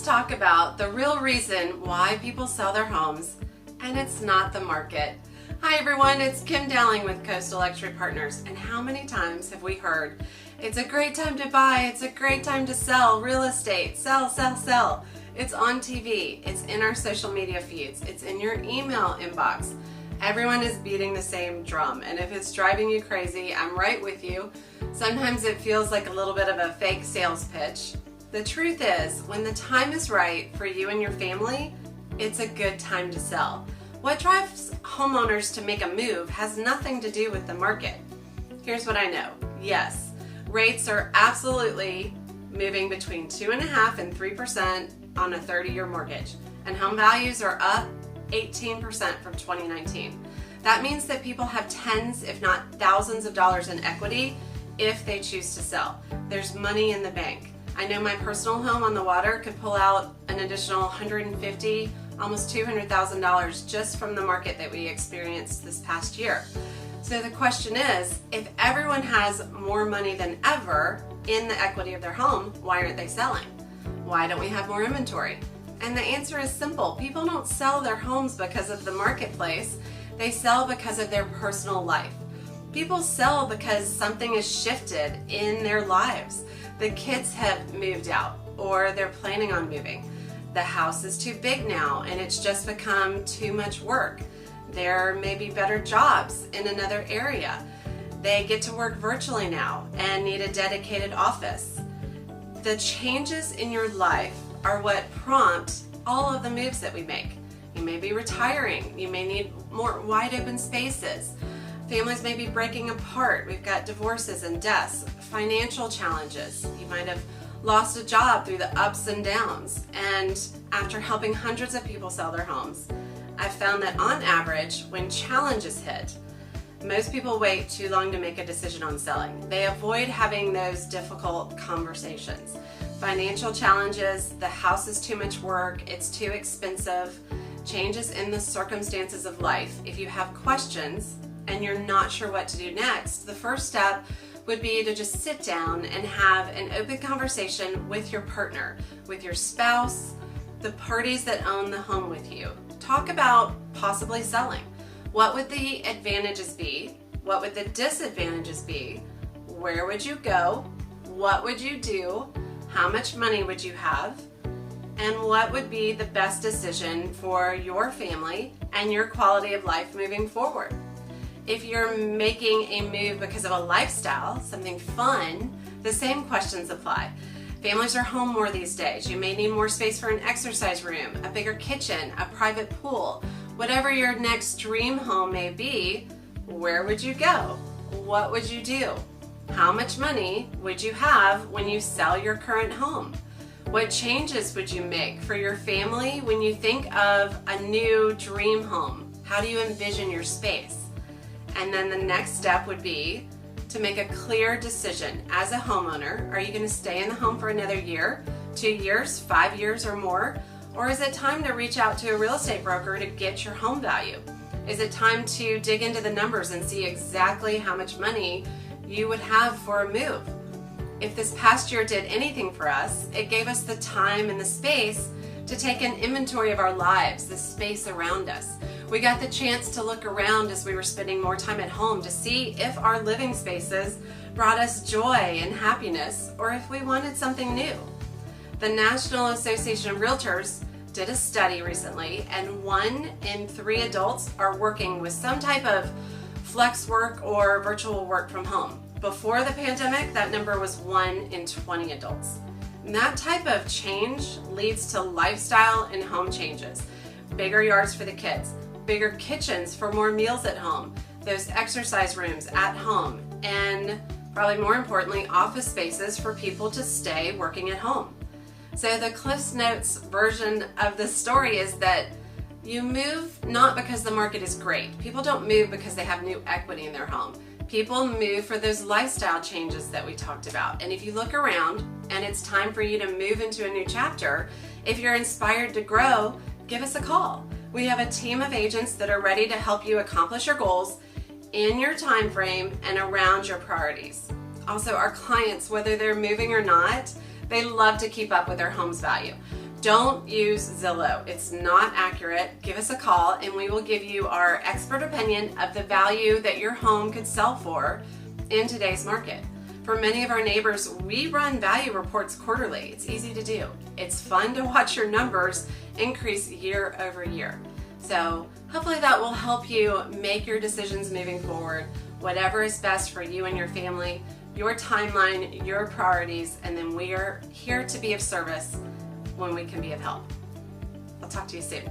talk about the real reason why people sell their homes, and it's not the market. Hi everyone, it's Kim Dowling with Coastal Luxury Partners, and how many times have we heard, it's a great time to buy, it's a great time to sell real estate, sell, sell, sell. It's on TV, it's in our social media feeds, it's in your email inbox. Everyone is beating the same drum, and if it's driving you crazy, I'm right with you. Sometimes it feels like a little bit of a fake sales pitch. The truth is, when the time is right for you and your family, it's a good time to sell. What drives homeowners to make a move has nothing to do with the market. Here's what I know. Yes, rates are absolutely moving between 2.5% and 3% on a 30-year mortgage, and home values are up 18% from 2019. That means that people have tens, if not thousands of dollars in equity if they choose to sell. There's money in the bank. I know my personal home on the water could pull out an additional $150,000, almost $200,000 just from the market that we experienced this past year. So the question is, if everyone has more money than ever in the equity of their home, why aren't they selling? Why don't we have more inventory? And the answer is simple. People don't sell their homes because of the marketplace. They sell because of their personal life. People sell because something has shifted in their lives. The kids have moved out, or they're planning on moving. The house is too big now and it's just become too much work. There may be better jobs in another area. They get to work virtually now and need a dedicated office. The changes in your life are what prompt all of the moves that we make. You may be retiring. You may need more wide open spaces. Families may be breaking apart. We've got divorces and deaths, financial challenges. You might have lost a job through the ups and downs. And after helping hundreds of people sell their homes, I've found that on average, when challenges hit, most people wait too long to make a decision on selling. They avoid having those difficult conversations. Financial challenges, the house is too much work, it's too expensive, changes in the circumstances of life. If you have questions and you're not sure what to do next, the first step would be to just sit down and have an open conversation with your partner, with your spouse, the parties that own the home with you. Talk about possibly selling. What would the advantages be? What would the disadvantages be? Where would you go? What would you do? How much money would you have? And what would be the best decision for your family and your quality of life moving forward? If you're making a move because of a lifestyle, something fun, the same questions apply. Families are home more these days. You may need more space for an exercise room, a bigger kitchen, a private pool. Whatever your next dream home may be, where would you go? What would you do? How much money would you have when you sell your current home? What changes would you make for your family when you think of a new dream home? How do you envision your space? And then the next step would be to make a clear decision as a homeowner. Are you going to stay in the home for another year, 2 years, 5 years or more? Or is it time to reach out to a real estate broker to get your home value? Is it time to dig into the numbers and see exactly how much money you would have for a move? If this past year did anything for us, it gave us the time and the space to take an inventory of our lives, the space around us. We got the chance to look around as we were spending more time at home to see if our living spaces brought us joy and happiness, or if we wanted something new. The National Association of Realtors did a study recently, and 1 in 3 adults are working with some type of flex work or virtual work from home. Before the pandemic, that number was 1 in 20 adults. And that type of change leads to lifestyle and home changes. Bigger yards for the kids, bigger kitchens for more meals at home, those exercise rooms at home, and probably more importantly, office spaces for people to stay working at home. So the Cliff's Notes version of the story is that you move not because the market is great. People don't move because they have new equity in their home. People move for those lifestyle changes that we talked about. And if you look around and it's time for you to move into a new chapter, if you're inspired to grow, give us a call. We have a team of agents that are ready to help you accomplish your goals in your time frame and around your priorities. Also, our clients, whether they're moving or not, they love to keep up with their home's value. Don't use Zillow. It's not accurate. Give us a call and we will give you our expert opinion of the value that your home could sell for in today's market. For many of our neighbors, we run value reports quarterly. It's easy to do. It's fun to watch your numbers increase year over year. So hopefully that will help you make your decisions moving forward, whatever is best for you and your family, your timeline, your priorities, and then we are here to be of service when we can be of help. I'll talk to you soon.